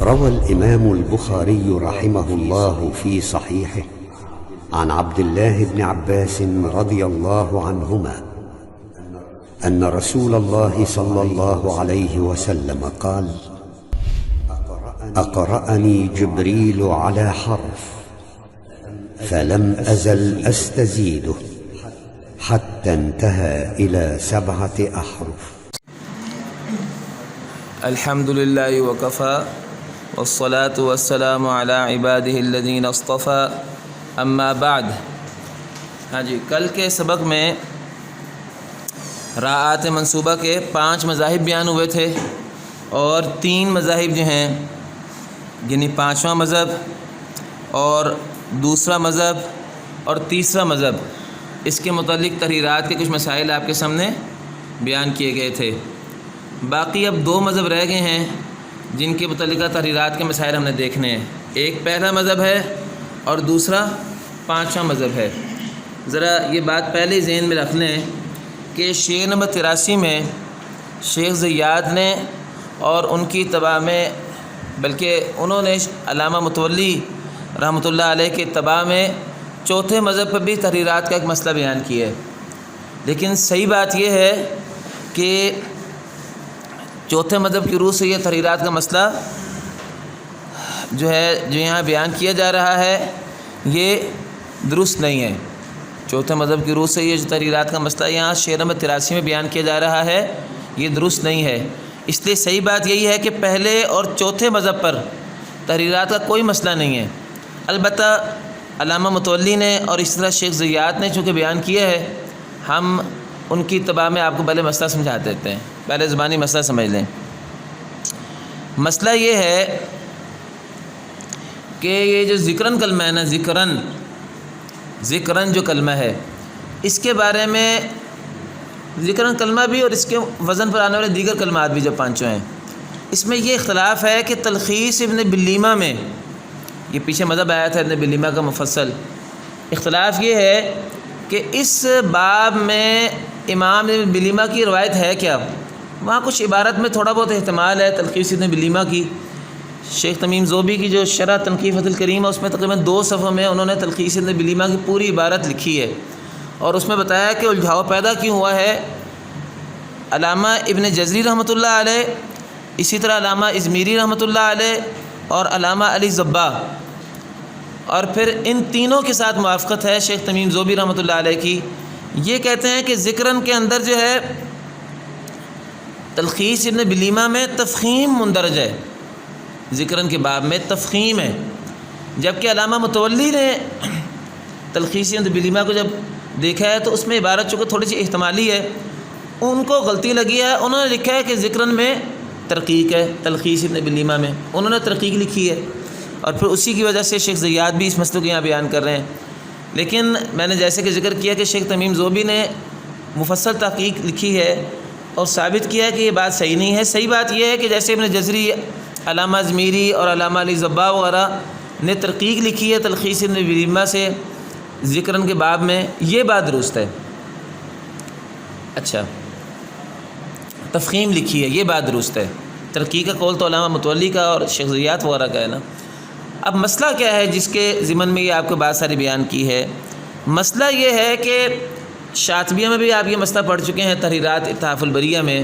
روى الإمام البخاري رحمه الله في صحيحه عن عبد الله بن عباس رضي الله عنهما أن رسول الله صلى الله عليه وسلم قال: أقرأني جبريل على حرف فلم أزل أستزيده حتى انتهى إلى 7 أحرف. الحمد لله وكفى والصلاة والسلام على عباده الذين اصطفى اما بعد. ہاں جی، کل کے سبق میں راعات منصوبہ کے 5 مذاہب بیان ہوئے تھے، اور 3 مذاہب جو ہیں یعنی 5واں مذہب اور دوسرا مذہب اور تیسرا مذہب، اس کے متعلق تحریرات کے کچھ مسائل آپ کے سامنے بیان کیے گئے تھے. باقی اب 2 مذہب رہ گئے ہیں جن کے متعلقہ تحریرات کے مسائل ہم نے دیکھنے ہیں. ایک پہلا مذہب ہے اور دوسرا 5واں مذہب ہے. ذرا یہ بات پہلے ذہن میں رکھ لیں کہ شعر نمبر 83 میں شیخ زیاد نے اور ان کی اتباع میں، بلکہ انہوں نے علامہ متولی رحمۃ اللہ علیہ کے اتباع میں چوتھے مذہب پر بھی تحریرات کا ایک مسئلہ بیان کیا ہے. لیکن صحیح بات یہ ہے کہ چوتھے مذہب کی روح سے یہ تحریرات کا مسئلہ جو یہاں بیان کیا جا رہا ہے یہ درست نہیں ہے. چوتھے مذہب کی روح سے یہ جو تحریرات کا مسئلہ یہاں شعر نمبر 83 میں بیان کیا جا رہا ہے یہ درست نہیں ہے. اس لیے صحیح بات یہی ہے کہ پہلے اور چوتھے مذہب پر تحریرات کا کوئی مسئلہ نہیں ہے. البتہ علامہ متولی نے اور اس طرح شیخ زیاد نے چونکہ بیان کیا ہے، ہم ان کی اتباع میں آپ کو پہلے مسئلہ سمجھا دیتے ہیں. پہلے زبانی مسئلہ سمجھ لیں. مسئلہ یہ ہے کہ یہ جو ذکرن کلمہ ہے نا، ذکرن جو کلمہ ہے، اس کے بارے میں ذکرن کلمہ بھی اور اس کے وزن پر آنے والے دیگر کلمات بھی جو 5 ہیں، اس میں یہ اختلاف ہے کہ تلخیص ابن بلیمہ میں، یہ پیچھے مذہب آیا تھا ابن بلیمہ کا مفصل، اختلاف یہ ہے کہ اس باب میں امام ابن بلیمہ کی روایت ہے کیا. وہاں کچھ عبارت میں تھوڑا بہت احتمال ہے تلخیص ابن بلیمہ کی. شیخ تمیم زوبی کی جو شرح تنقیح فتح الکریم ہے اس میں تقریباً 2 صفحوں میں انہوں نے تلخیص ابن بلیمہ کی پوری عبارت لکھی ہے، اور اس میں بتایا کہ الجھاؤ پیدا کیوں ہوا ہے. علامہ ابن جزری رحمۃ اللہ علیہ، اسی طرح علامہ ازمیری رحمۃ اللہ علیہ اور علامہ علی زباح، اور پھر ان تینوں کے ساتھ موافقت ہے شیخ تمیم زوبی رحمۃ اللہ علیہ کی. یہ کہتے ہیں کہ ذکرن کے اندر جو ہے تلخیص ابن بلیمہ میں تفخیم مندرج ہے، ذکرن کے باب میں تفخیم ہے، جبکہ علامہ متولی نے تلخیص ابن بلیمہ کو جب دیکھا ہے تو اس میں عبارت چونکہ تھوڑی سی احتمالی ہے، ان کو غلطی لگی ہے. انہوں نے لکھا ہے کہ ذکرن میں ترقیق ہے، تلخیص ابن بلیمہ میں انہوں نے ترقیق لکھی ہے، اور پھر اسی کی وجہ سے شیخ زیاد بھی اس مسئلے کو یہاں بیان کر رہے ہیں. لیکن میں نے جیسے کہ ذکر کیا کہ شیخ تمیم زوبی نے مفصل تحقیق لکھی ہے اور ثابت کیا ہے کہ یہ بات صحیح نہیں ہے. صحیح بات یہ ہے کہ جیسے ابن جزری، علامہ ازمیری اور علامہ علی زباح وغیرہ نے تحقیق لکھی ہے تلخیص ابن بلیمہ سے ذکرن کے باب میں، یہ بات درست ہے. اچھا، تفخیم لکھی ہے یہ بات درست ہے. تحقیق کا قول تو علامہ متولی کا اور شیخ زیاد وغیرہ کا ہے نا. اب مسئلہ کیا ہے جس کے ضمن میں یہ آپ کو بات ساری بیان کی ہے؟ مسئلہ یہ ہے کہ شاطبیہ میں بھی آپ یہ مسئلہ پڑھ چکے ہیں تحریرات اتحاف البریہ میں،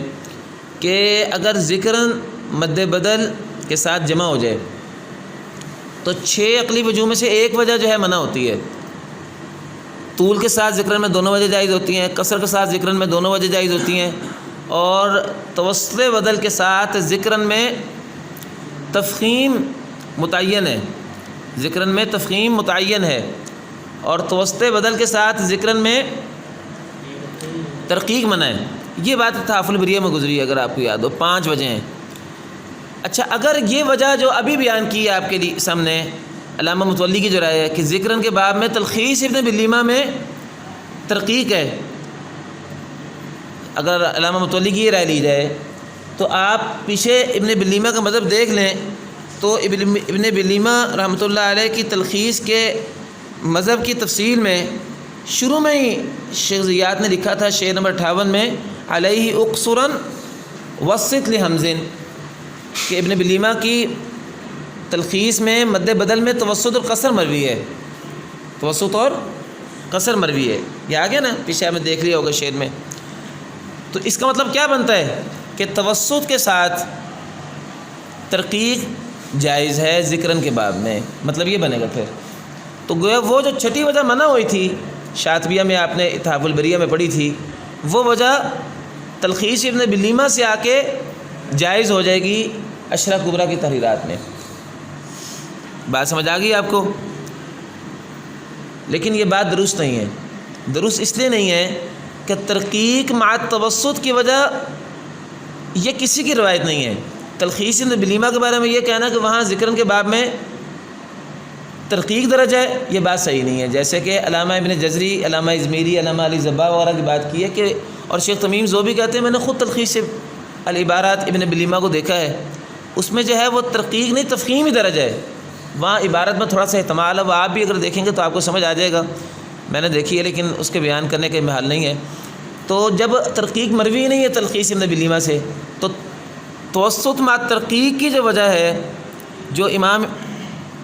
کہ اگر ذکرن مد بدل کے ساتھ جمع ہو جائے تو 6 عقلی وجوہ میں سے ایک وجہ جو ہے منع ہوتی ہے. طول کے ساتھ ذکرن میں دونوں وجہ جائز ہوتی ہیں، قصر کے ساتھ ذکرن میں دونوں وجہ جائز ہوتی ہیں، اور توسط بدل کے ساتھ ذکرن میں تفخیم متعین ہے، ذکرن میں تفخیم متعین ہے، اور توسط بدل کے ساتھ ذکرن میں ترقیق منع ہے. یہ بات اتحاف البریہ میں گزری ہے اگر آپ کو یاد ہو. 5 وجہ ہیں. اچھا، اگر یہ وجہ جو ابھی بیان کی ہے آپ کے لیے سامنے علامہ متولی کی جو رائے ہے کہ ذکرن کے باب میں تلخیص ابن بلیمہ میں ترقیق ہے، اگر علامہ متولی کی یہ رائے لی جائے تو آپ پیچھے ابن بلیمہ کا مذہب دیکھ لیں تو ابن بلیمہ رحمۃ اللہ علیہ کی تلخیص کے مذہب کی تفصیل میں شروع میں ہی شیخ زیاد نے لکھا تھا شعر نمبر 58 میں علیہ اقصرن وسط لحمزن، کہ ابن بلیمہ کی تلخیص میں مد بدل میں توسط اور قصر مروی ہے، توسط اور قصر مروی ہے، یہ آ گیا نا، پیچھے آپ نے دیکھ لیا ہوگا شعر میں۔ تو اس کا مطلب کیا بنتا ہے کہ توسط کے ساتھ ترقیق جائز ہے ذکرن کے باب میں، مطلب یہ بنے گا پھر۔ تو گویا وہ جو چھٹی وجہ منع ہوئی تھی شاطبیہ میں، آپ نے اتحاف البریہ میں پڑھی تھی، وہ وجہ تلخیص ابن بلیمہ سے آ کے جائز ہو جائے گی عشرہ کبریٰ کی تحریرات میں۔ بات سمجھ آ گئی آپ کو؟ لیکن یہ بات درست نہیں ہے۔ درست اس لیے نہیں ہے کہ ترقیق مع توسط کی وجہ یہ کسی کی روایت نہیں ہے۔ تلخیص ابن بلیمہ کے بارے میں یہ کہنا کہ وہاں ذکرن کے باب میں ترقیق درج ہے، یہ بات صحیح نہیں ہے۔ جیسے کہ علامہ ابن جزری، علامہ ازمیری، علامہ علی زبا وغیرہ کی بات کی ہے کہ، اور شیخ تمیم زوبی کہتے ہیں میں نے خود تلخیص العبارات ابن بلیمہ کو دیکھا ہے، اس میں جو ہے وہ ترقیق نہیں تفخیم ہی درج ہے، وہاں عبارت میں تھوڑا سا احتمال ہے، وہ آپ بھی اگر دیکھیں گے تو آپ کو سمجھ آ جائے گا۔ میں نے دیکھی ہے لیکن اس کے بیان کرنے کا محل نہیں ہے۔ تو جب ترقیق مروی نہیں ہے تلخیص ابن بلیمہ سے، تو توسط مع ترقیق کی جو وجہ ہے، جو امام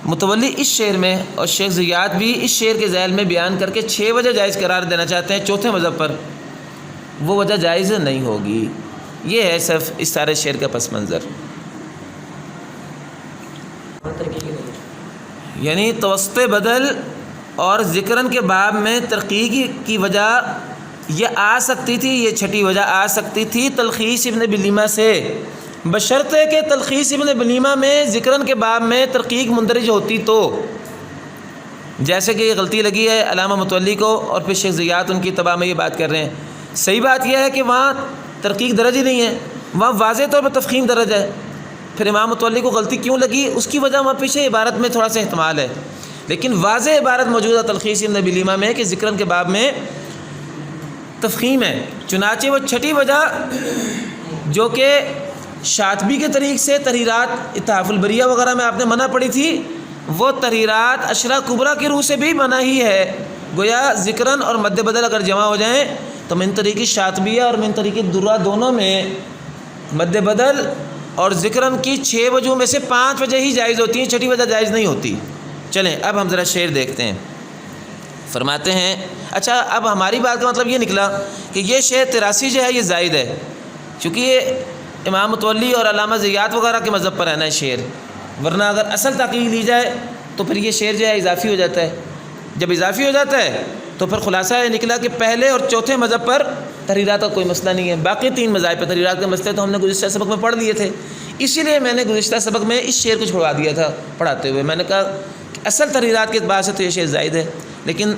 متولی اس شعر میں اور شیخ زیاد بھی اس شعر کے ذیل میں بیان کر کے 6 وجہ جائز قرار دینا چاہتے ہیں چوتھے مذہب پر، وہ وجہ جائز نہیں ہوگی۔ یہ ہے صرف اس سارے شعر کا پس منظر۔ یعنی توسط بدل اور ذکرن کے باب میں ترقیق کی وجہ یہ آ سکتی تھی، یہ چھٹی وجہ آ سکتی تھی تلخیص ابن بلیمہ سے، بشرطے کہ تلخیص ابن بلیمہ میں ذکرن کے باب میں ترقیق مندرج ہوتی تو۔ جیسے کہ یہ غلطی لگی ہے علامہ متولی کو، اور پھر شیخ زیاد ان کی تباہ میں یہ بات کر رہے ہیں۔ صحیح بات یہ ہے کہ وہاں ترقیق درج ہی نہیں ہے، وہاں واضح طور پر تفخیم درج ہے۔ پھر امام متولی کو غلطی کیوں لگی، اس کی وجہ وہاں پیچھے عبارت میں تھوڑا سا احتمال ہے، لیکن واضح عبارت موجود ہے تلخیص ابن بلیمہ میں کہ ذکرن کے باب میں تفخیم ہے۔ چنانچہ وہ چھٹی وجہ جو کہ شاطبی کے طریق سے تحریرات اتحاف البریہ وغیرہ میں آپ نے منع پڑھی تھی، وہ تحریرات عشرہ کبریٰ کی روح سے بھی منع ہی ہے۔ گویا ذکرن اور مد بدل اگر جمع ہو جائیں تو من طریق شاطبیہ اور من طریق درہ دونوں میں مد بدل اور ذکرن کی 6 وجہوں میں سے 5 وجہ ہی جائز ہوتی ہیں، چھٹی وجہ جائز نہیں ہوتی۔ چلیں اب ہم ذرا شعر دیکھتے ہیں۔ فرماتے ہیں، اچھا اب ہماری بات کا مطلب یہ نکلا کہ یہ شعر 83 جو ہے یہ زائد ہے، چونکہ یہ امام متولی اور علامہ زیاد وغیرہ کے مذہب پر ہے نا شعر، ورنہ اگر اصل تحقیق لی جائے تو پھر یہ شعر جو ہے اضافی ہو جاتا ہے۔ جب اضافی ہو جاتا ہے تو پھر خلاصہ یہ نکلا کہ پہلے اور چوتھے مذہب پر تحریرات کا کوئی مسئلہ نہیں ہے، باقی 3 مذاہب پر تحریرات کے مسئلے تو ہم نے گزشتہ سبق میں پڑھ لیے تھے، اسی لیے میں نے گزشتہ سبق میں اس شعر کو چھوڑا دیا تھا پڑھاتے ہوئے۔ میں نے کہا کہ اصل تحریرات کے اعتبار سے تو یہ شعر زائد ہے، لیکن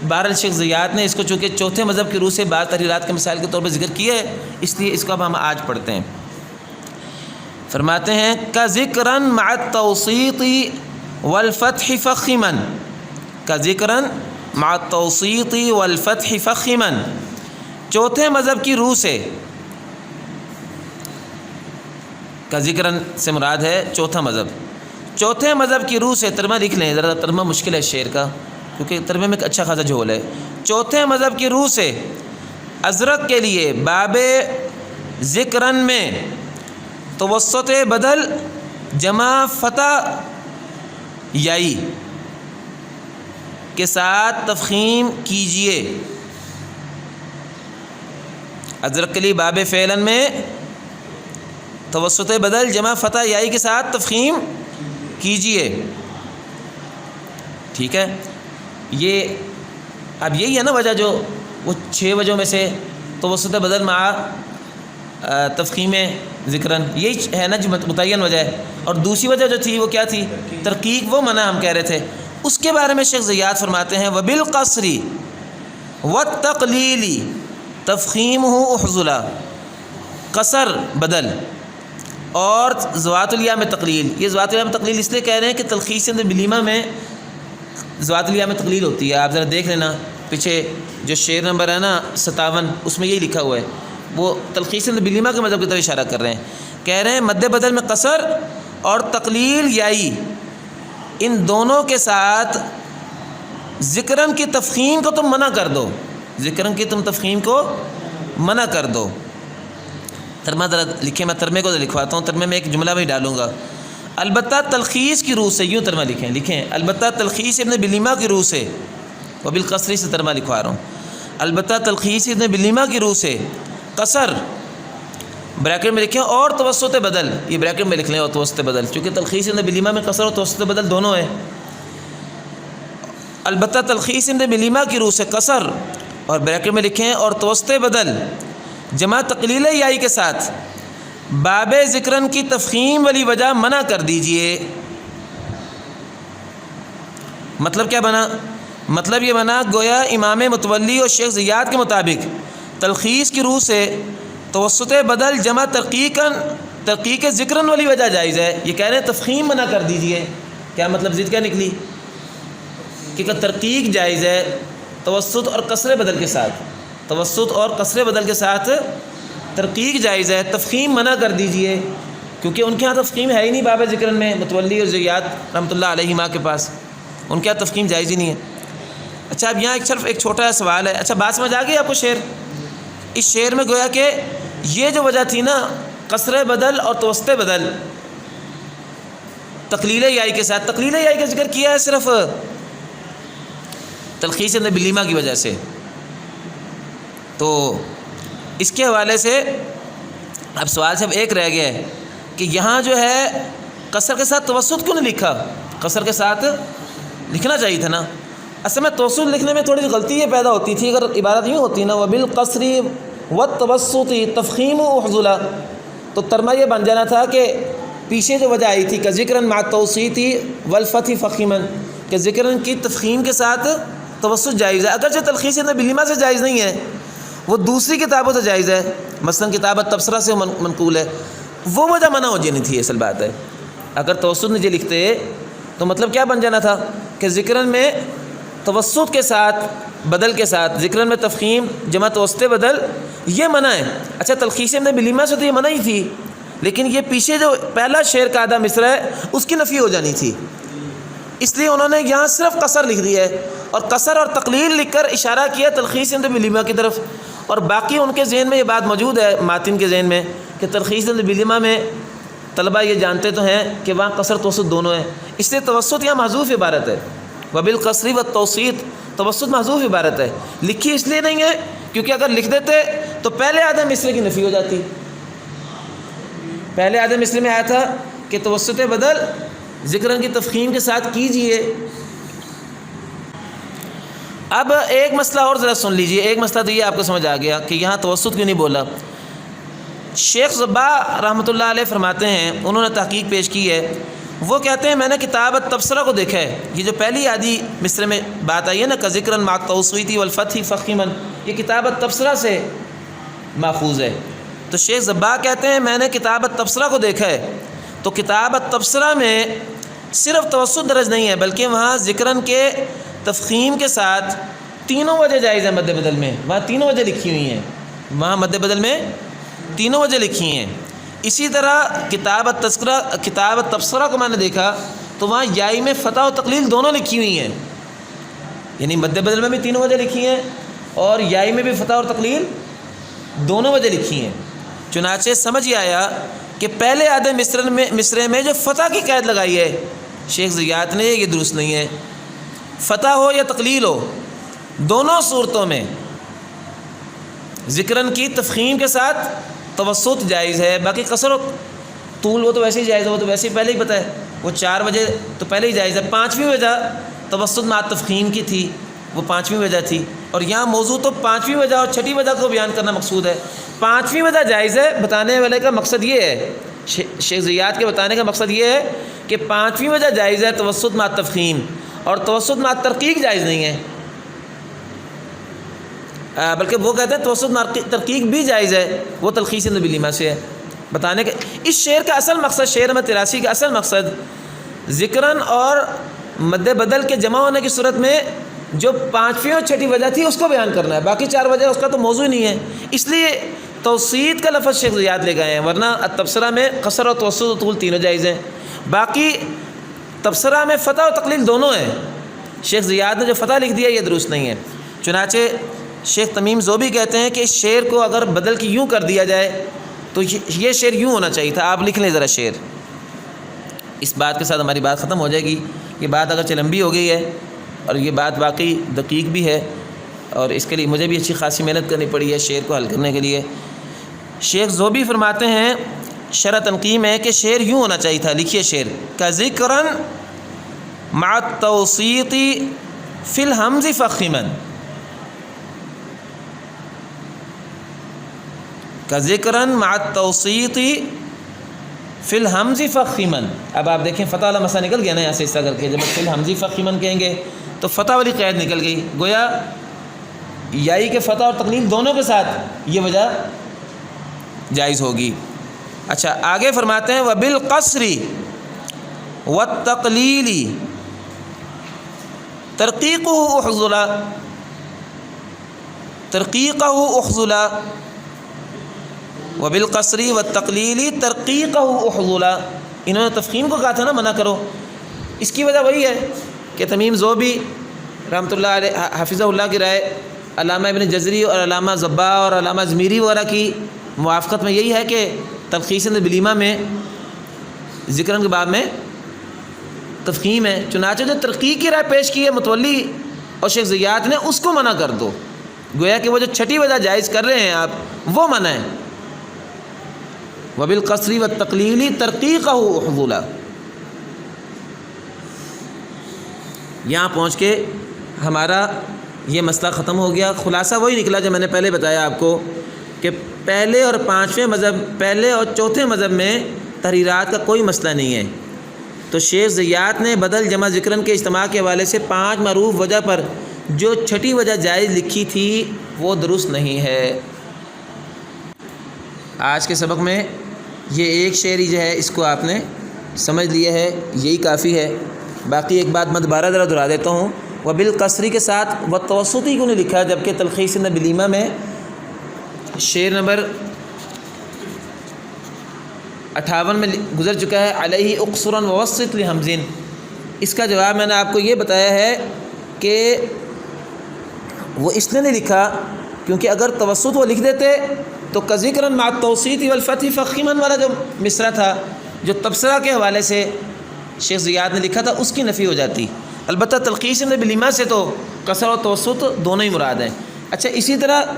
بہرحال شیخ زیاد نے اس کو چونکہ چوتھے مذہب کی روح سے بعض تحریرات کے مسائل کے طور پر ذکر کیا ہے، اس لیے اس کو اب ہم آج پڑھتے ہیں۔ فرماتے ہیں کا ذکرن مع التوسیط والفتح فخما، کا ذکرن مع التوسیط والفتح فخما، چوتھے مذہب کی روح سے، کا ذکرن سے مراد ہے چوتھا مذہب، چوتھے مذہب کی روح سے، ترجمہ لکھ لیں ذرا، ترجمہ مشکل ہے شعر کا کیونکہ ترجمے میں اچھا خاصا جھول ہے۔ چوتھے مذہب کی روح سے ازرق کے لیے باب ذکرن میں توسط بدل جمع فتح یائی کے ساتھ تفخیم کیجئے۔ ازرق کے لیے باب فعلن میں توسط بدل جمع فتح یائی کے ساتھ تفخیم کیجئے، ٹھیک ہے۔ یہ اب یہی ہے نا وجہ، جو وہ 6 وجہوں میں سے توسط بدل مع تفخیم ذکرن، یہی ہے نا جو متعین وجہ ہے۔ اور دوسری وجہ جو تھی وہ کیا تھی؟ ترقیق، وہ منع ہم کہہ رہے تھے، اس کے بارے میں شیخ زیاد فرماتے ہیں وبالقصر والتقلیل تفخیمہ احضلا، قصر بدل اور ذوات الیاء میں تقلیل، یہ ذوات الیاء میں تقلیل اس لیے کہہ رہے ہیں کہ تلخیص ابن بلیمہ میں ذوات الیاء میں تقلیل ہوتی ہے۔ آپ ذرا دیکھ لینا پیچھے جو شعر نمبر ہے نا 57، اس میں یہی لکھا ہوا ہے، وہ تلخیص ابن بلیمہ کے مذہب کی طرف اشارہ کر رہے ہیں، کہہ رہے ہیں مد بدل میں قصر اور تقلیل یائی، ان دونوں کے ساتھ ذکرن کی تفخیم کو تم منع کر دو، ذکرن کی تم تفخیم کو منع کر دو۔ ترجمہ ذرا لکھے، میں ترجمے کو لکھواتا ہوں، ترجمے میں ایک جملہ بھی ڈالوں گا۔ البتہ تلخیص کی روح سے، یوں ترجمہ لکھیں البتہ تلخیص ابن بلیما کی روح سے، وہ بالقصری سے ترجمہ لکھوا رہا ہوں، البتہ تلخیص ابن بلیما کی روح سے قصر بریکٹ میں لکھیں اور توسط بدل، یہ بریکٹ میں لکھ لیں اور توسط بدل، چونکہ تلخیص ابن بلیما میں قصر اور توسط بدل دونوں ہیں۔ البتہ تلخیص ابن بلیما کی روح سے قصر اور بریکٹ میں لکھیں اور توسط بدل جمع تقلیل یائی کے ساتھ باب ذکرن کی تفخیم والی وجہ منع کر دیجئے۔ مطلب کیا بنا؟ مطلب یہ بنا گویا امام متولی اور شیخ زیاد کے مطابق تلخیص کی روح سے توسط بدل جمع ترقیق ذکرن والی وجہ جائز ہے۔ یہ کہہ رہے ہیں تفخیم منع کر دیجئے، کیا مطلب ضد کیا نکلی کہ ترقیق جائز ہے توسط اور قصر بدل کے ساتھ، توسط اور قصر بدل کے ساتھ ترقیق جائز ہے، تفخیم منع کر دیجئے، کیونکہ ان کے ہاں تفخیم ہے ہی نہیں باب ذکرن میں، متولی اور زیاد رحمۃ اللہ علیہما کے پاس ان کے ہاں تفخیم جائز ہی نہیں ہے۔ اچھا اب یہاں صرف ایک چھوٹا سا سوال ہے، اچھا بات سمجھ آ گئی آپ کو؟ شعر، اس شعر میں گویا کہ یہ جو وجہ تھی نا قصر بدل اور توسط بدل تقلیل یائی کے ساتھ، تقلیل یائی کا ذکر کیا ہے صرف تلخیص ابن بلیما کی وجہ سے، تو اس کے حوالے سے اب سوال صرف ایک رہ گیا ہے کہ یہاں جو ہے قصر کے ساتھ توسط کیوں نہیں لکھا؟ قصر کے ساتھ لکھنا چاہیے تھا نا۔ اصل میں توسط لکھنے میں تھوڑی سی غلطی یہ پیدا ہوتی تھی، اگر عبارت یوں ہوتی نا وبالقصر والتوسط تفخیم وحضلا، تو ترجمہ یہ بن جانا تھا کہ پیچھے جو وجہ آئی تھی کہ ذکرن مع التوسیط والفتح فخیما، کہ ذکرن کی تفخیم کے ساتھ توسط جائز ہے، اگرچہ تلخیص ابن بلیما سے جائز نہیں ہے، وہ دوسری کتابوں سے جائز ہے، مثلا کتاب التبصرہ سے منقول ہے، وہ وجہ منع ہو جانی تھی۔ اصل بات ہے اگر توسط نجی لکھتے تو مطلب کیا بن جانا تھا کہ ذکرن میں توسط کے ساتھ بدل کے ساتھ، ذکرن میں تفخیم جمع توسط بدل یہ منع ہے۔ اچھا تلخیص ابن بلیما سے تو یہ منع ہی تھی، لیکن یہ پیچھے جو پہلا شعر کا آدھا مصرع ہے اس کی نفی ہو جانی تھی، اس لیے انہوں نے یہاں صرف قصر لکھ دیا ہے، اور قصر اور تقلیل لکھ کر اشارہ کیا تلخیص ابن بلیما کی طرف، اور باقی ان کے ذہن میں یہ بات موجود ہے ماتن کے ذہن میں کہ تلخیص ابن بلیما میں طلبہ یہ جانتے تو ہیں کہ وہاں قصر توسط دونوں ہیں، اس لیے توسط یہاں محذوف عبارت ہے، وبالقصر والتوسیط توسط محذوف عبارت ہے، لکھی اس لیے نہیں ہے کیونکہ اگر لکھ دیتے تو پہلے آدھے مصرع کی نفی ہو جاتی۔ پہلے آدھے مصرع میں آیا تھا کہ توسط بدل ذکرن کی تفخیم کے ساتھ کیجئے۔ اب ایک مسئلہ اور ذرا سن لیجئے، ایک مسئلہ تو یہ آپ کو سمجھ آ گیا کہ یہاں توسط کیوں نہیں بولا۔ شیخ زبا رحمۃ اللہ علیہ فرماتے ہیں، انہوں نے تحقیق پیش کی ہے، وہ کہتے ہیں میں نے کتاب التبصرہ کو دیکھا ہے، یہ جو پہلی آدھی مصرع میں بات آئی ہے نا کہ ذکرن مع التوسیط والفتح فخیما، یہ کتاب التبصرہ سے ماخوذ ہے۔ تو شیخ زبا کہتے ہیں میں نے کتاب التبصرہ کو دیکھا ہے، تو کتاب التبصرہ میں صرف توسط درج نہیں ہے بلکہ وہاں ذکرن کے تفخیم کے ساتھ تینوں وجہ جائز ہے، مد بدل میں وہاں تینوں وجہ لکھی ہوئی ہیں، وہاں مد بدل میں تینوں وجہ لکھی ہیں۔ اسی طرح کتاب التبصرہ کو میں نے دیکھا تو وہاں یائی میں فتح و تقلیل دونوں لکھی ہوئی ہیں، یعنی مد بدل میں بھی تینوں وجہ لکھی ہیں اور یائی میں بھی فتح اور تقلیل دونوں وجہ لکھی ہیں۔ چنانچہ سمجھ یہ آیا کہ پہلے آدھے مصرع میں جو فتح کی قید لگائی ہے شیخ زیاد نے، یہ درست نہیں ہے، فتح ہو یا تقلیل ہو دونوں صورتوں میں ذکرن کی تفخیم کے ساتھ توسط جائز ہے، باقی قصر و طول وہ تو ویسے ہی جائز ہے، وہ تو ویسے ہی پہلے ہی پتہ ہے، وہ 4 وجہ تو پہلے ہی جائز ہے، 5ویں وجہ توسط مع تفخیم کی تھی، وہ 5ویں وجہ تھی، اور یہاں موضوع تو 5ویں وجہ اور 6ٹھی وجہ کو بیان کرنا مقصود ہے۔ 5ویں وجہ جائز ہے بتانے والے کا مقصد یہ ہے، شیخ زیاد کے بتانے کا مقصد یہ ہے کہ 5ویں وجہ جائز ہے توسط مع تفخیم، اور توسط مع ترقیق جائز نہیں ہے، بلکہ وہ کہتے ہیں توسط مع ترقیق بھی جائز ہے، وہ تلخیص ابن بلیما سے ہے بتانے کے۔ اس شعر کا اصل مقصد، شعر نمبر 83 کا اصل مقصد ذکرن اور مد بدل کے جمع ہونے کی صورت میں جو 5ویں اور 6ٹھی وجہ تھی اس کو بیان کرنا ہے، باقی 4 وجہ اس کا تو موضوع ہی نہیں ہے، اس لیے توسیط کا لفظ شیخ زیاد لے گئے ہیں، ورنہ التبصرہ میں قصر اور توسط و طول تینوں جائز ہیں، باقی تبصرہ میں فتح و تقلیل دونوں ہیں، شیخ زیاد نے جو فتح لکھ دیا یہ درست نہیں ہے۔ چنانچہ شیخ تمیم زوبی کہتے ہیں کہ اس شعر کو اگر بدل کی یوں کر دیا جائے تو یہ شعر یوں ہونا چاہیے تھا، آپ لکھ لیں ذرا شعر، اس بات کے ساتھ ہماری بات ختم ہو جائے گی. یہ بات اگرچہ لمبی ہو گئی ہے اور یہ بات واقعی دقیق بھی ہے، اور اس کے لیے مجھے بھی اچھی خاصی محنت کرنی پڑی ہے شعر کو حل کرنے کے لیے. شیخ ذوبی فرماتے ہیں شرح تنقیم ہے کہ شعر یوں ہونا چاہیے تھا. لکھیے شعر کا ذکرن مع التوسیط فی الحمز فخما، کا ذکرن مع التوسیط فی الحمز فخما. اب آپ دیکھیں فتح والا مسئلہ نکل گیا نا یہاں سے اس طرح کر کے. جب فی الحمز فخما کہیں گے تو فتح والی قید نکل گئی، گویا یائی کے فتح اور تقلیل دونوں کے ساتھ یہ وجہ جائز ہوگی. اچھا آگے فرماتے ہیں وبالقصر والتقلیل ترقیقہ احضلا، ترقیقہ احضلا، وبالقصر والتقلیل ترقیقہ احضلا. انہوں نے تفخیم کو کہا تھا نا منع کرو. اس کی وجہ وہی ہے کہ تمیم ذوبی رحمۃ اللہ علیہ حفظہ اللہ کی رائے علامہ ابن جزری اور علامہ ضباء اور علامہ ضمیری وغیرہ کی موافقت میں یہی ہے کہ تلخیص بلیمہ میں ذکرن کے باب میں تفخیم ہے. چنانچہ جو ترقیق کی رائے پیش کی ہے متولی اور شیخ زیات نے اس کو منع کر دو. گویا کہ وہ جو چھٹی وجہ جائز کر رہے ہیں آپ وہ منع ہے. وبالقصر والتقلیل ترقیقہ احضلا. یہاں پہنچ کے ہمارا یہ مسئلہ ختم ہو گیا. خلاصہ وہی نکلا جو میں نے پہلے بتایا آپ کو کہ پہلے اور پانچویں مذہب، پہلے اور چوتھے مذہب میں تحریرات کا کوئی مسئلہ نہیں ہے. تو شیخ زیات نے بدل جمع ذکرن کے اجتماع کے حوالے سے 5 معروف وجہ پر جو چھٹی وجہ جائز لکھی تھی وہ درست نہیں ہے. آج کے سبق میں یہ ایک شعر ہی جو ہے اس کو آپ نے سمجھ لیا ہے، یہی کافی ہے. باقی ایک بات میں دوبارہ ذرا دہرا دیتا ہوں. وبالقصری کے ساتھ والتوسطی کیوں نہیں لکھا جبکہ تلخیص بلیمہ میں شعر نمبر 58 میں گزر چکا ہے علیہ اقصرا ووسط لحمزین. اس کا جواب میں نے آپ کو یہ بتایا ہے کہ وہ اس نے نہیں لکھا کیونکہ اگر توسط وہ لکھ دیتے تو کذکرن مع التوسیط والفتح فخما والا جو مصرع تھا جو تبصرہ کے حوالے سے شیخ زیاد نے لکھا تھا اس کی نفی ہو جاتی. البتہ تلخیص بلیمہ سے تو قصر اور توسط دونوں ہی مراد ہیں. اچھا اسی طرح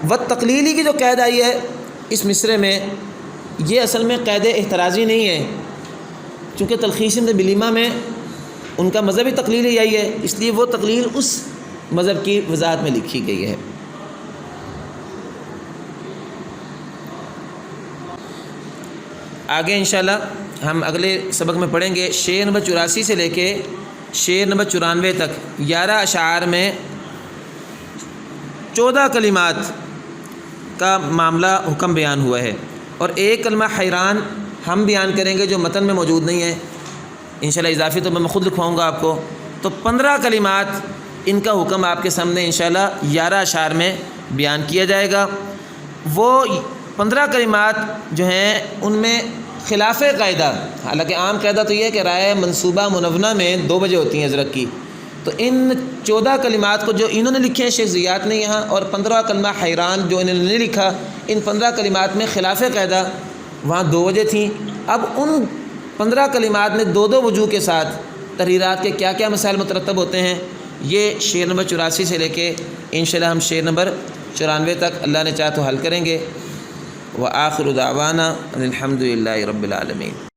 والتقلیلی کی جو قید آئی ہے اس مصرے میں یہ اصل میں قید احترازی نہیں ہے چونکہ تلخیص بلیمہ میں ان کا مذہبی تقلیل ہی آئی ہے، اس لیے وہ تقلیل اس مذہب کی وضاحت میں لکھی گئی ہے. آگے انشاءاللہ ہم اگلے سبق میں پڑھیں گے شعر نمبر 84 سے لے کے شعر نمبر 94 تک 11 اشعار میں 14 کلمات کا معاملہ حکم بیان ہوا ہے، اور ایک کلمہ حیران ہم بیان کریں گے جو متن میں موجود نہیں ہے انشاءاللہ اضافی تو میں خود لکھواؤں گا آپ کو. تو 15 کلمات ان کا حکم آپ کے سامنے انشاءاللہ 11 اشعار میں بیان کیا جائے گا. وہ 15 کلمات جو ہیں ان میں خلاف قاعدہ، حالانکہ عام قاعدہ تو یہ ہے کہ رائے منصوبہ منونہ میں 2 وجہ ہوتی ہیں ازرق کی، تو ان 14 کلمات کو جو انہوں نے لکھے ہیں شیخ زیات نے یہاں، اور 15 کلمہ حیران جو انہوں نے نہیں لکھا، ان 15 کلمات میں خلاف قاعدہ وہاں 2 وجہ تھیں. اب ان 15 کلمات میں 2 وجوہ کے ساتھ تحریرات کے کیا کیا مسائل مترتب ہوتے ہیں یہ شعر نمبر 84 سے لے کے انشاءاللہ ہم شعر نمبر 94 تک اللہ نے چاہا تو حل کریں گے. وآخر دعوانا الحمد للہ رب العالمین.